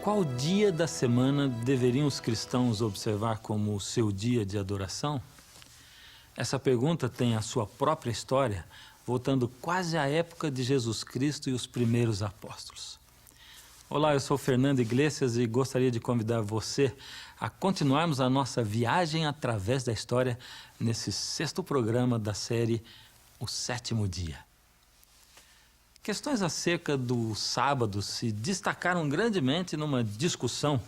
Qual dia da semana deveriam os cristãos observar como o seu dia de adoração? Essa pergunta tem a sua própria história, voltando quase à época de Jesus Cristo e os primeiros apóstolos. Olá, eu sou Fernando Iglesias e gostaria de convidar você a continuarmos a nossa viagem através da história nesse 6º programa da série O Sétimo Dia. Questões acerca do sábado se destacaram grandemente numa discussão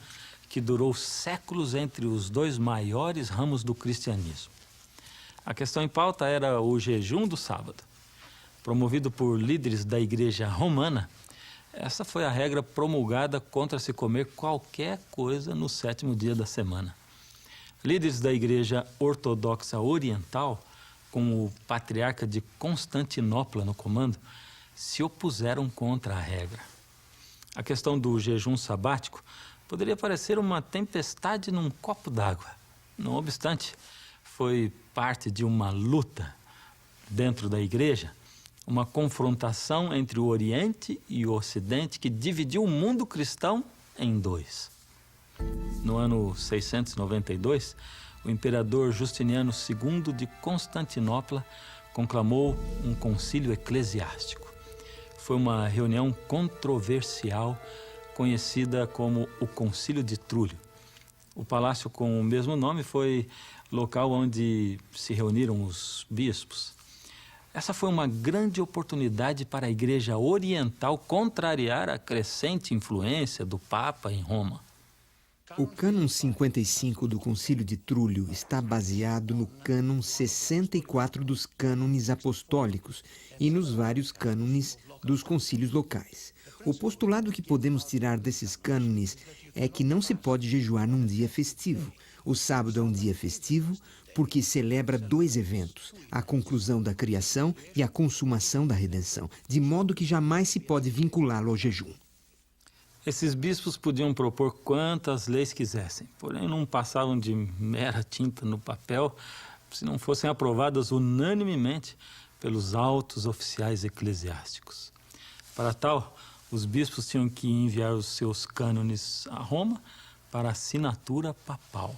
que durou séculos entre os dois maiores ramos do cristianismo. A questão em pauta era o jejum do sábado. Promovido por líderes da igreja romana, essa foi a regra promulgada contra se comer qualquer coisa no 7º dia da semana. Líderes da igreja ortodoxa oriental, com o patriarca de Constantinopla no comando, se opuseram contra a regra. A questão do jejum sabático poderia parecer uma tempestade num copo d'água. Não obstante, foi parte de uma luta dentro da igreja, uma confrontação entre o Oriente e o Ocidente que dividiu o mundo cristão em dois. No ano 692, o imperador Justiniano II de Constantinopla conclamou um concílio eclesiástico. Foi uma reunião controversial conhecida como o Concílio de Trullo. O palácio com o mesmo nome foi local onde se reuniram os bispos. Essa foi uma grande oportunidade para a Igreja Oriental contrariar a crescente influência do Papa em Roma. O cânon 55 do Concílio de Trullo está baseado no cânon 64 dos cânones apostólicos e nos vários cânones dos concílios locais. O postulado que podemos tirar desses cânones é que não se pode jejuar num dia festivo. O sábado é um dia festivo porque celebra dois eventos, a conclusão da criação e a consumação da redenção, de modo que jamais se pode vinculá-lo ao jejum. Esses bispos podiam propor quantas leis quisessem, porém não passavam de mera tinta no papel se não fossem aprovadas unanimemente pelos altos oficiais eclesiásticos. Para tal, os bispos tinham que enviar os seus cânones a Roma para assinatura papal.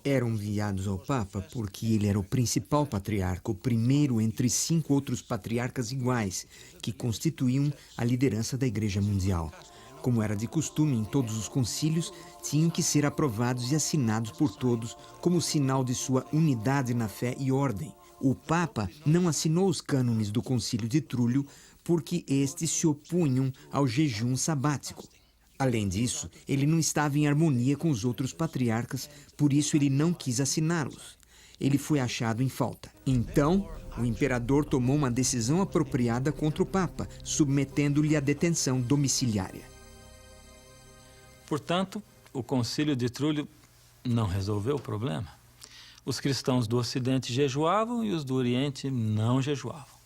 Eram enviados ao Papa porque ele era o principal patriarca, o primeiro entre 5 outros patriarcas iguais, que constituíam a liderança da Igreja Mundial. Como era de costume em todos os concílios, tinham que ser aprovados e assinados por todos como sinal de sua unidade na fé e ordem. O Papa não assinou os cânones do Concílio de Trullo porque estes se opunham ao jejum sabático. Além disso, ele não estava em harmonia com os outros patriarcas, por isso ele não quis assiná-los. Ele foi achado em falta. Então, o imperador tomou uma decisão apropriada contra o Papa, submetendo-lhe à detenção domiciliária. Portanto, o Concílio de Trullo não resolveu o problema. Os cristãos do Ocidente jejuavam e os do Oriente não jejuavam.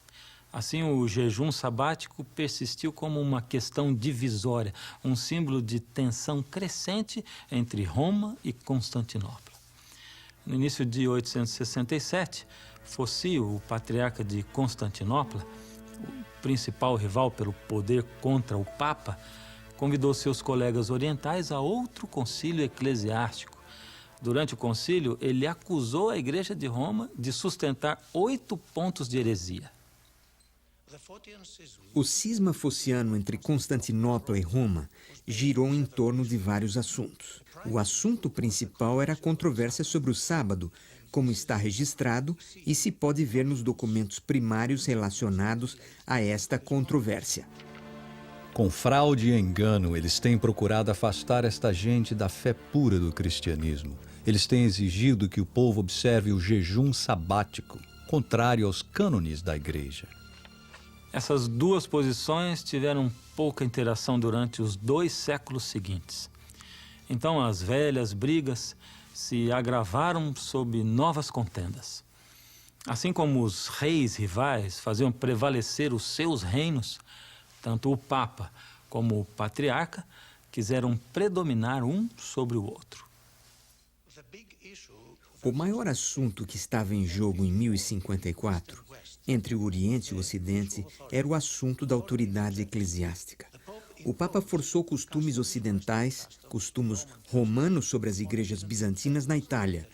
Assim, o jejum sabático persistiu como uma questão divisória, um símbolo de tensão crescente entre Roma e Constantinopla. No início de 867, Fócio, o patriarca de Constantinopla, o principal rival pelo poder contra o Papa, convidou seus colegas orientais a outro concílio eclesiástico. Durante o concílio, ele acusou a Igreja de Roma de sustentar 8 pontos de heresia. O cisma fociano entre Constantinopla e Roma girou em torno de vários assuntos. O assunto principal era a controvérsia sobre o sábado, como está registrado e se pode ver nos documentos primários relacionados a esta controvérsia. Com fraude e engano, eles têm procurado afastar esta gente da fé pura do cristianismo. Eles têm exigido que o povo observe o jejum sabático, contrário aos cânones da igreja. Essas duas posições tiveram pouca interação durante os 2 séculos seguintes. Então as velhas brigas se agravaram sob novas contendas. Assim como os reis rivais faziam prevalecer os seus reinos, tanto o Papa como o Patriarca quiseram predominar um sobre o outro. O maior assunto que estava em jogo em 1054, entre o Oriente e o Ocidente, era o assunto da autoridade eclesiástica. O Papa forçou costumes ocidentais, costumes romanos sobre as igrejas bizantinas na Itália.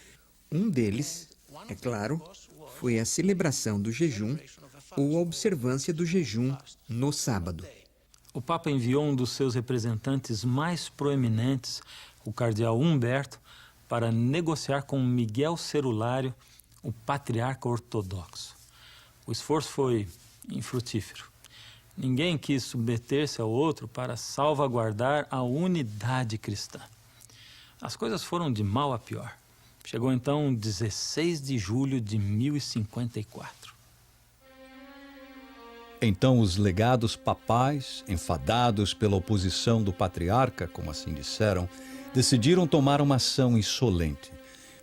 Um deles, é claro, foi a celebração do jejum ou a observância do jejum no sábado. O Papa enviou um dos seus representantes mais proeminentes, o cardeal Humberto, para negociar com Miguel Cerulário, o patriarca ortodoxo. O esforço foi infrutífero. Ninguém quis submeter-se ao outro para salvaguardar a unidade cristã. As coisas foram de mal a pior. Chegou então 16 de julho de 1054. Então os legados papais, enfadados pela oposição do patriarca, como assim disseram, decidiram tomar uma ação insolente.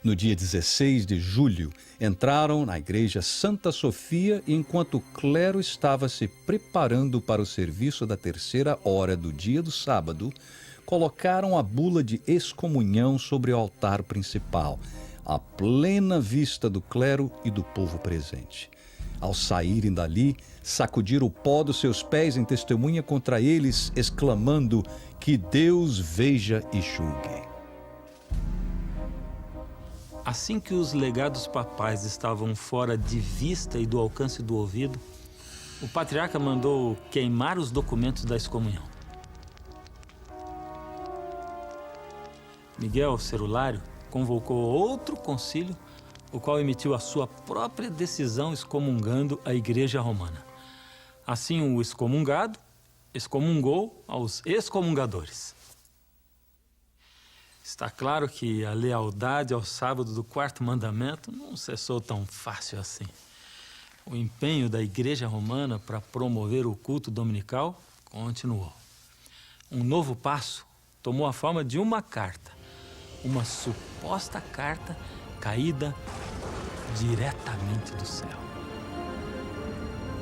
No dia 16 de julho, entraram na igreja Santa Sofia e, enquanto o clero estava se preparando para o serviço da terceira hora do dia do sábado, colocaram a bula de excomunhão sobre o altar principal, à plena vista do clero e do povo presente. Ao saírem dali, sacudiram o pó dos seus pés em testemunha contra eles, exclamando: "Que Deus veja e julgue." Assim que os legados papais estavam fora de vista e do alcance do ouvido, o patriarca mandou queimar os documentos da excomunhão. Miguel Cerulário convocou outro concílio, o qual emitiu a sua própria decisão excomungando a Igreja Romana. Assim, o excomungado excomungou aos excomungadores. Está claro que a lealdade ao sábado do quarto mandamento não cessou tão fácil assim. O empenho da Igreja Romana para promover o culto dominical continuou. Um novo passo tomou a forma de uma carta, uma suposta carta caída diretamente do céu.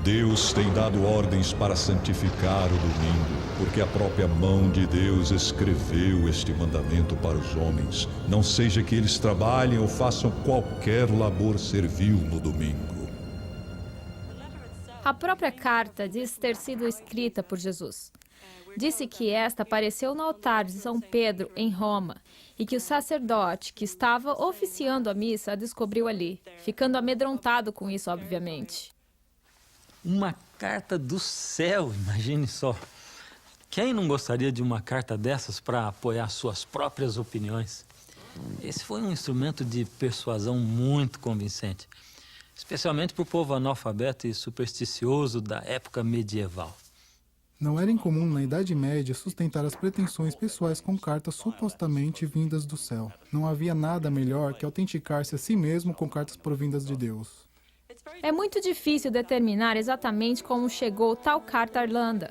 Deus tem dado ordens para santificar o domingo, porque a própria mão de Deus escreveu este mandamento para os homens. Não seja que eles trabalhem ou façam qualquer labor servil no domingo. A própria carta diz ter sido escrita por Jesus. Disse que esta apareceu no altar de São Pedro, em Roma, e que o sacerdote que estava oficiando a missa a descobriu ali, ficando amedrontado com isso, obviamente. Uma carta do céu, imagine só. Quem não gostaria de uma carta dessas para apoiar suas próprias opiniões? Esse foi um instrumento de persuasão muito convincente, especialmente para o povo analfabeto e supersticioso da época medieval. Não era incomum na Idade Média sustentar as pretensões pessoais com cartas supostamente vindas do céu. Não havia nada melhor que autenticar-se a si mesmo com cartas provindas de Deus. É muito difícil determinar exatamente como chegou tal carta à Irlanda.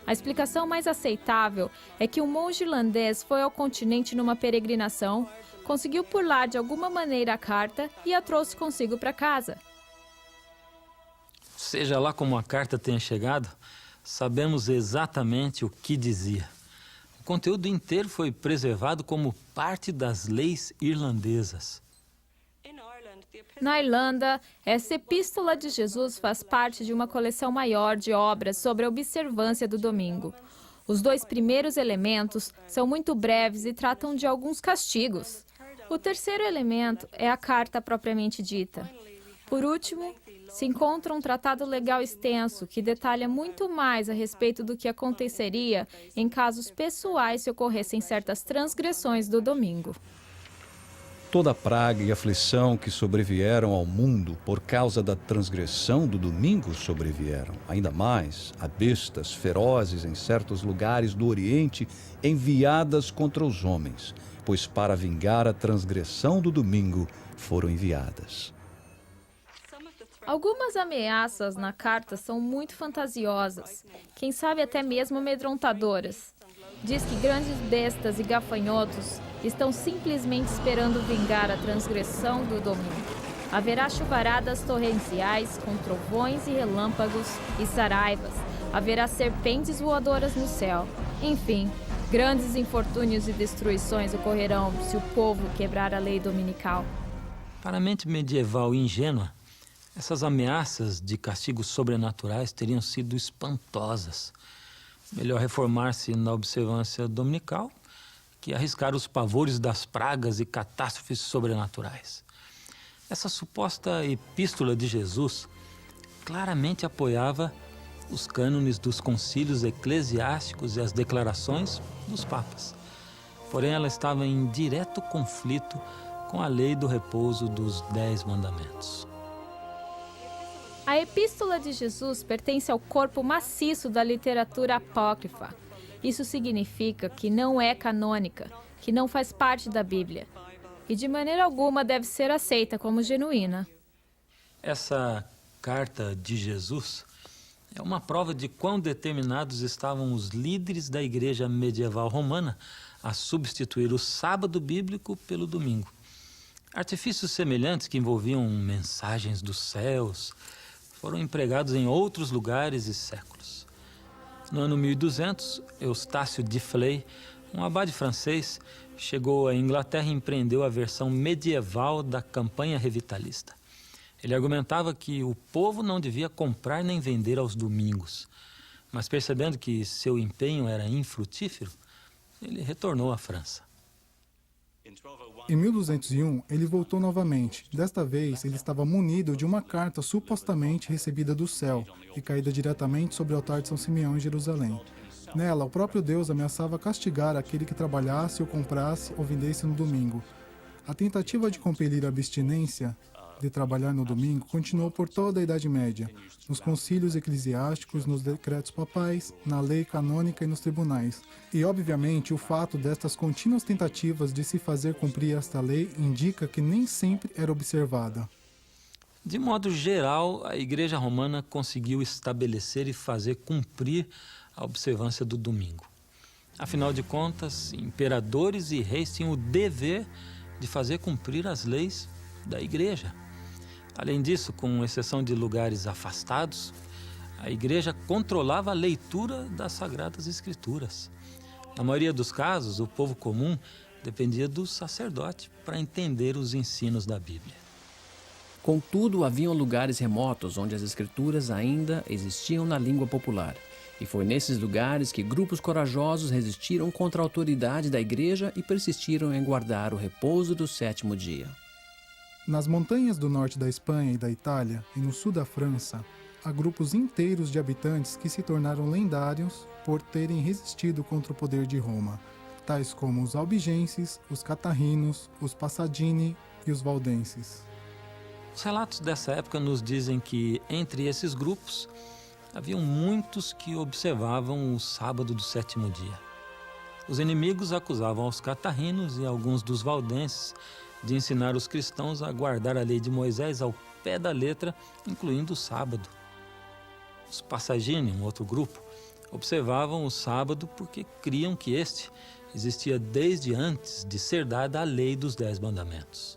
A explicação mais aceitável é que um monge irlandês foi ao continente numa peregrinação, conseguiu por lá de alguma maneira a carta e a trouxe consigo para casa. Seja lá como a carta tenha chegado, sabemos exatamente o que dizia. O conteúdo inteiro foi preservado como parte das leis irlandesas. Na Irlanda, essa epístola de Jesus faz parte de uma coleção maior de obras sobre a observância do domingo. Os 2 primeiros elementos são muito breves e tratam de alguns castigos. O terceiro elemento é a carta propriamente dita. Por último, se encontra um tratado legal extenso que detalha muito mais a respeito do que aconteceria em casos pessoais se ocorressem certas transgressões do domingo. Toda a praga e aflição que sobrevieram ao mundo por causa da transgressão do domingo sobrevieram. Ainda mais, a bestas ferozes em certos lugares do Oriente enviadas contra os homens, pois para vingar a transgressão do domingo foram enviadas. Algumas ameaças na carta são muito fantasiosas, quem sabe até mesmo amedrontadoras. Diz que grandes bestas e gafanhotos estão simplesmente esperando vingar a transgressão do domingo. Haverá chuvaradas torrenciais com trovões e relâmpagos e saraivas. Haverá serpentes voadoras no céu. Enfim, grandes infortúnios e destruições ocorrerão se o povo quebrar a lei dominical. Para a mente medieval e ingênua, essas ameaças de castigos sobrenaturais teriam sido espantosas. Melhor reformar-se na observância dominical que arriscar os pavores das pragas e catástrofes sobrenaturais. Essa suposta epístola de Jesus claramente apoiava os cânones dos concílios eclesiásticos e as declarações dos papas. Porém, ela estava em direto conflito com a lei do repouso dos 10 mandamentos. A Epístola de Jesus pertence ao corpo maciço da literatura apócrifa. Isso significa que não é canônica, que não faz parte da Bíblia. E de maneira alguma deve ser aceita como genuína. Essa carta de Jesus é uma prova de quão determinados estavam os líderes da igreja medieval romana a substituir o sábado bíblico pelo domingo. Artifícios semelhantes que envolviam mensagens dos céus foram empregados em outros lugares e séculos. No ano 1200, Eustácio de Fley, um abade francês, chegou à Inglaterra e empreendeu a versão medieval da campanha revitalista. Ele argumentava que o povo não devia comprar nem vender aos domingos, mas percebendo que seu empenho era infrutífero, ele retornou à França. Em 1201, ele voltou novamente. Desta vez, ele estava munido de uma carta supostamente recebida do céu e caída diretamente sobre o altar de São Simeão em Jerusalém. Nela, o próprio Deus ameaçava castigar aquele que trabalhasse ou comprasse ou vendesse no domingo. A tentativa de compelir a abstinência de trabalhar no domingo continuou por toda a Idade Média, nos concílios eclesiásticos, nos decretos papais, na lei canônica e nos tribunais. E, obviamente, o fato destas contínuas tentativas de se fazer cumprir esta lei indica que nem sempre era observada. De modo geral, a Igreja Romana conseguiu estabelecer e fazer cumprir a observância do domingo. Afinal de contas, imperadores e reis tinham o dever de fazer cumprir as leis da Igreja. Além disso, com exceção de lugares afastados, a Igreja controlava a leitura das Sagradas Escrituras. Na maioria dos casos, o povo comum dependia do sacerdote para entender os ensinos da Bíblia. Contudo, haviam lugares remotos onde as Escrituras ainda existiam na língua popular. E foi nesses lugares que grupos corajosos resistiram contra a autoridade da Igreja e persistiram em guardar o repouso do 7º dia. Nas montanhas do norte da Espanha e da Itália e no sul da França, há grupos inteiros de habitantes que se tornaram lendários por terem resistido contra o poder de Roma, tais como os albigenses, os catarrinos, os passadini e os valdenses. Os relatos dessa época nos dizem que, entre esses grupos, haviam muitos que observavam o sábado do 7º dia. Os inimigos acusavam os catarrinos e alguns dos valdenses de ensinar os cristãos a guardar a lei de Moisés ao pé da letra, incluindo o sábado. Os Passagini, um outro grupo, observavam o sábado porque criam que este existia desde antes de ser dada a lei dos 10 mandamentos.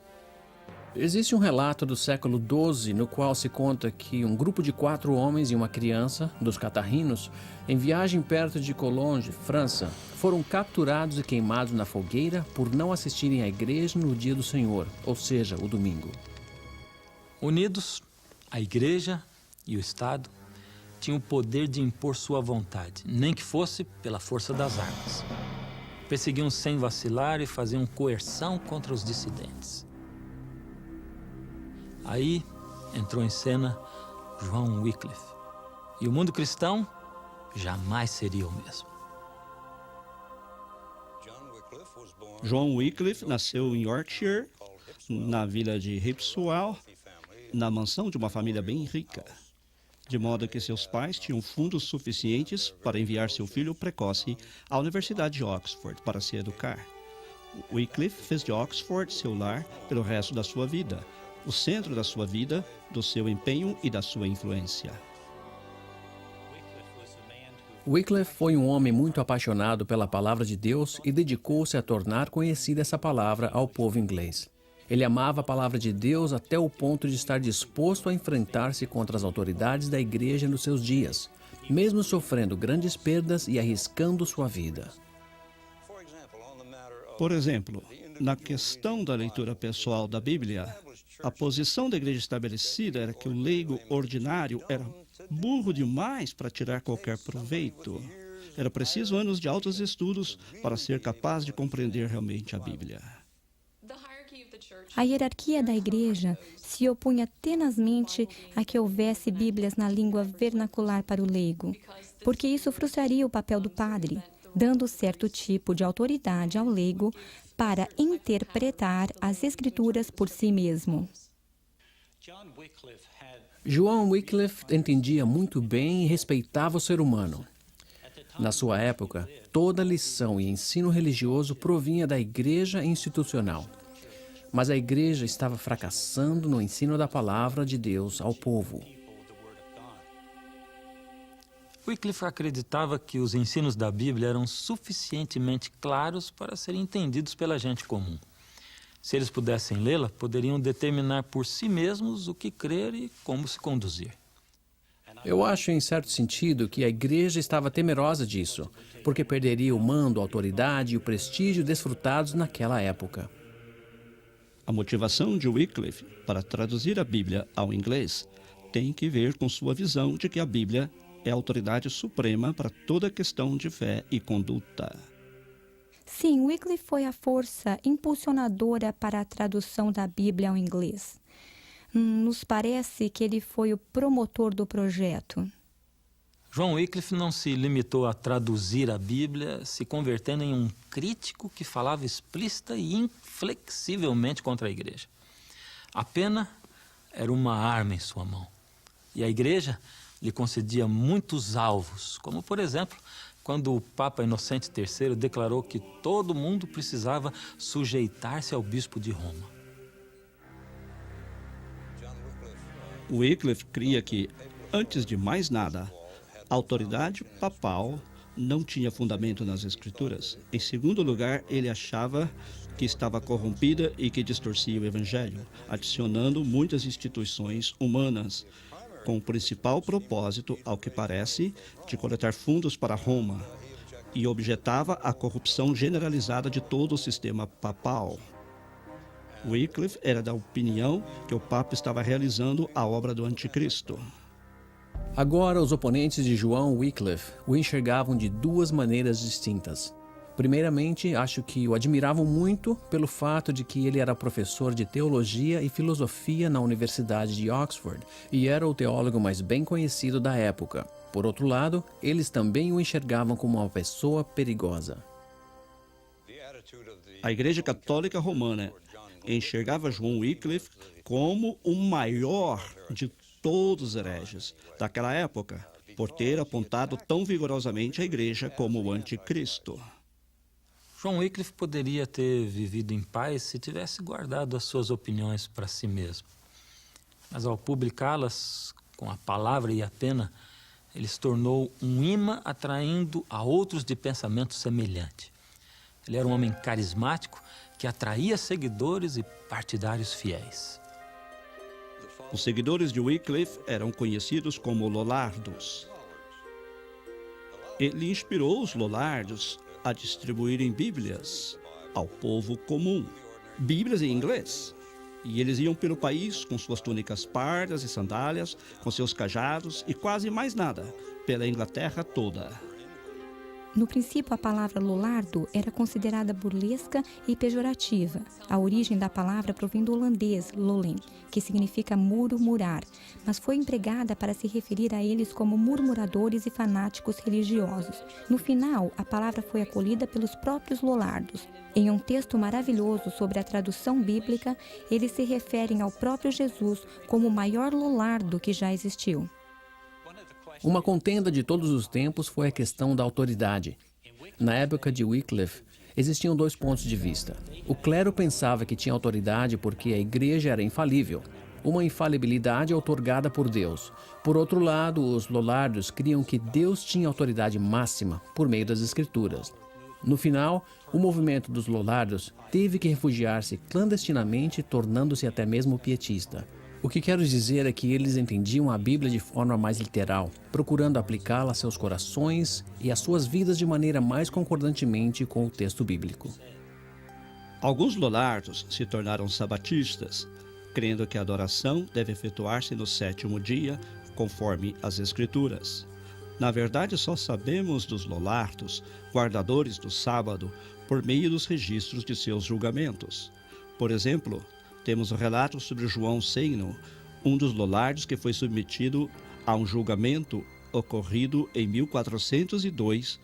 Existe um relato do século XII no qual se conta que um grupo de 4 homens e uma criança, dos catarrinos, em viagem perto de Collonges, França, foram capturados e queimados na fogueira por não assistirem à igreja no dia do Senhor, ou seja, o domingo. Unidos, a igreja e o Estado tinham o poder de impor sua vontade, nem que fosse pela força das armas. Perseguiam sem vacilar e faziam coerção contra os dissidentes. Aí entrou em cena João Wycliffe. E o mundo cristão jamais seria o mesmo. John Wycliffe nasceu em Yorkshire, na vila de Hipswell, na mansão de uma família bem rica, de modo que seus pais tinham fundos suficientes para enviar seu filho precoce à Universidade de Oxford para se educar. Wycliffe fez de Oxford seu lar pelo resto da sua vida, o centro da sua vida, do seu empenho e da sua influência. Wycliffe foi um homem muito apaixonado pela palavra de Deus e dedicou-se a tornar conhecida essa palavra ao povo inglês. Ele amava a palavra de Deus até o ponto de estar disposto a enfrentar-se contra as autoridades da igreja nos seus dias, mesmo sofrendo grandes perdas e arriscando sua vida. Por exemplo, na questão da leitura pessoal da Bíblia, a posição da igreja estabelecida era que o leigo ordinário era burro demais para tirar qualquer proveito. Era preciso anos de altos estudos para ser capaz de compreender realmente a Bíblia. A hierarquia da igreja se opunha tenazmente a que houvesse Bíblias na língua vernacular para o leigo, porque isso frustraria o papel do padre, dando certo tipo de autoridade ao leigo para interpretar as Escrituras por si mesmo. João Wycliffe entendia muito bem e respeitava o ser humano. Na sua época, toda lição e ensino religioso provinha da igreja institucional. Mas a igreja estava fracassando no ensino da palavra de Deus ao povo. Wycliffe acreditava que os ensinos da Bíblia eram suficientemente claros para serem entendidos pela gente comum. Se eles pudessem lê-la, poderiam determinar por si mesmos o que crer e como se conduzir. Eu acho, em certo sentido, que a igreja estava temerosa disso, porque perderia o mando, a autoridade e o prestígio desfrutados naquela época. A motivação de Wycliffe para traduzir a Bíblia ao inglês tem que ver com sua visão de que a Bíblia é a autoridade suprema para toda questão de fé e conduta. Sim, Wycliffe foi a força impulsionadora para a tradução da Bíblia ao inglês. Nos parece que ele foi o promotor do projeto. João Wycliffe não se limitou a traduzir a Bíblia, se convertendo em um crítico que falava explícita e inflexivelmente contra a igreja. A pena era uma arma em sua mão. E a igreja lhe concedia muitos alvos, como, por exemplo, quando o Papa Inocente III declarou que todo mundo precisava sujeitar-se ao bispo de Roma. Wycliffe cria que, antes de mais nada, a autoridade papal não tinha fundamento nas Escrituras. Em segundo lugar, ele achava que estava corrompida e que distorcia o Evangelho, adicionando muitas instituições humanas, com o principal propósito, ao que parece, de coletar fundos para Roma, e objetava a corrupção generalizada de todo o sistema papal. Wycliffe era da opinião que o Papa estava realizando a obra do Anticristo. Agora, os oponentes de João Wycliffe o enxergavam de duas maneiras distintas. Primeiramente, acho que o admiravam muito pelo fato de que ele era professor de teologia e filosofia na Universidade de Oxford e era o teólogo mais bem conhecido da época. Por outro lado, eles também o enxergavam como uma pessoa perigosa. A Igreja Católica Romana enxergava João Wycliffe como o maior de todos os hereges daquela época, por ter apontado tão vigorosamente a Igreja como o Anticristo. João Wycliffe poderia ter vivido em paz se tivesse guardado as suas opiniões para si mesmo. Mas ao publicá-las com a palavra e a pena, ele se tornou um imã atraindo a outros de pensamento semelhante. Ele era um homem carismático que atraía seguidores e partidários fiéis. Os seguidores de Wycliffe eram conhecidos como Lollardos. Ele inspirou os Lollardos a distribuírem Bíblias ao povo comum, Bíblias em inglês. E eles iam pelo país com suas túnicas pardas e sandálias, com seus cajados e quase mais nada, pela Inglaterra toda. No princípio, a palavra Lollardo era considerada burlesca e pejorativa. A origem da palavra provém do holandês lollen, que significa murmurar, mas foi empregada para se referir a eles como murmuradores e fanáticos religiosos. No final, a palavra foi acolhida pelos próprios Lollardos. Em um texto maravilhoso sobre a tradução bíblica, eles se referem ao próprio Jesus como o maior Lollardo que já existiu. Uma contenda de todos os tempos foi a questão da autoridade. Na época de Wycliffe, existiam dois pontos de vista. O clero pensava que tinha autoridade porque a igreja era infalível, uma infalibilidade outorgada por Deus. Por outro lado, os Lollardos criam que Deus tinha autoridade máxima por meio das Escrituras. No final, o movimento dos Lollardos teve que refugiar-se clandestinamente, tornando-se até mesmo pietista. O que quero dizer é que eles entendiam a Bíblia de forma mais literal, procurando aplicá-la a seus corações e às suas vidas de maneira mais concordantemente com o texto bíblico. Alguns Lollardos se tornaram sabatistas, crendo que a adoração deve efetuar-se no sétimo dia, conforme as Escrituras. Na verdade, só sabemos dos Lollardos, guardadores do sábado, por meio dos registros de seus julgamentos. Por exemplo, temos o relato sobre João Seino, um dos Lollardos que foi submetido a um julgamento ocorrido em 1402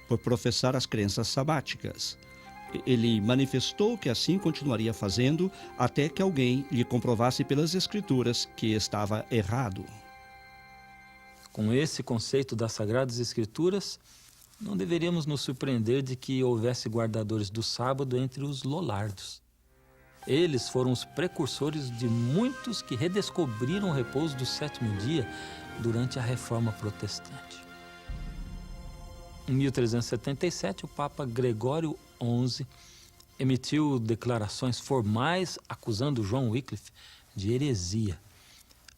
por professar as crenças sabáticas. Ele manifestou que assim continuaria fazendo até que alguém lhe comprovasse pelas Escrituras que estava errado. Com esse conceito das Sagradas Escrituras, não deveríamos nos surpreender de que houvesse guardadores do sábado entre os Lollardos. Eles foram os precursores de muitos que redescobriram o repouso do sétimo dia durante a Reforma Protestante. Em 1377, o Papa Gregório XI emitiu declarações formais acusando John Wycliffe de heresia.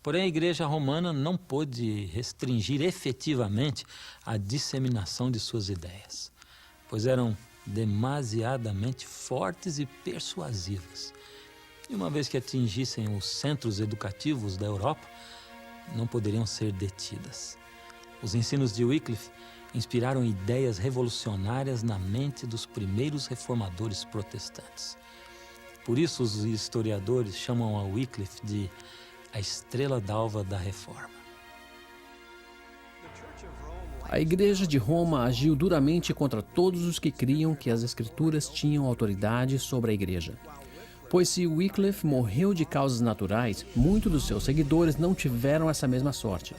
Porém, a Igreja Romana não pôde restringir efetivamente a disseminação de suas ideias, pois eram demasiadamente fortes e persuasivas. E uma vez que atingissem os centros educativos da Europa, não poderiam ser detidas. Os ensinos de Wycliffe inspiraram ideias revolucionárias na mente dos primeiros reformadores protestantes. Por isso, os historiadores chamam a Wycliffe de a estrela d'alva da Reforma. A Igreja de Roma agiu duramente contra todos os que criam que as Escrituras tinham autoridade sobre a Igreja. Pois se Wycliffe morreu de causas naturais, muitos dos seus seguidores não tiveram essa mesma sorte.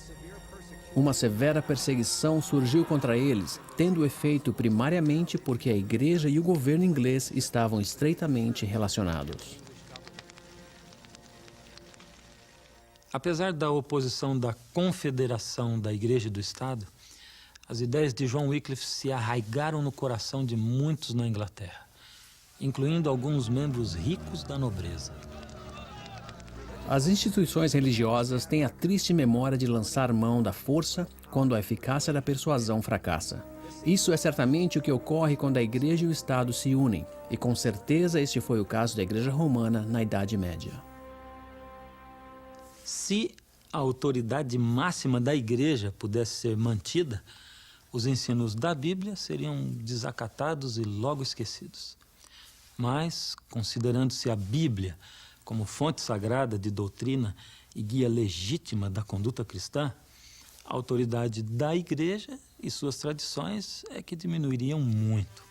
Uma severa perseguição surgiu contra eles, tendo efeito primariamente porque a Igreja e o governo inglês estavam estreitamente relacionados. Apesar da oposição da Confederação da Igreja e do Estado, as ideias de John Wycliffe se arraigaram no coração de muitos na Inglaterra, incluindo alguns membros ricos da nobreza. As instituições religiosas têm a triste memória de lançar mão da força quando a eficácia da persuasão fracassa. Isso é certamente o que ocorre quando a Igreja e o Estado se unem, e com certeza este foi o caso da Igreja Romana na Idade Média. Se a autoridade máxima da Igreja pudesse ser mantida, os ensinos da Bíblia seriam desacatados e logo esquecidos. Mas, considerando-se a Bíblia como fonte sagrada de doutrina e guia legítima da conduta cristã, a autoridade da Igreja e suas tradições é que diminuiriam muito.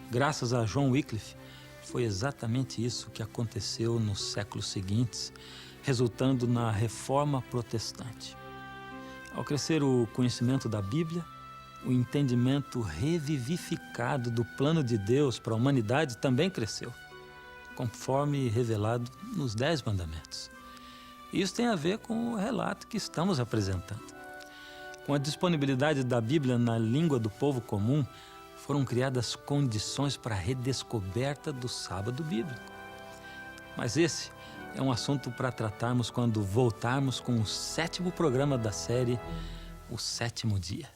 Graças a John Wycliffe, foi exatamente isso que aconteceu nos séculos seguintes, resultando na Reforma Protestante. Ao crescer o conhecimento da Bíblia, o entendimento revivificado do plano de Deus para a humanidade também cresceu, conforme revelado nos 10 Mandamentos. Isso tem a ver com o relato que estamos apresentando. Com a disponibilidade da Bíblia na língua do povo comum, foram criadas condições para a redescoberta do sábado bíblico. Mas esse é um assunto para tratarmos quando voltarmos com o 7º programa da série O Sétimo Dia.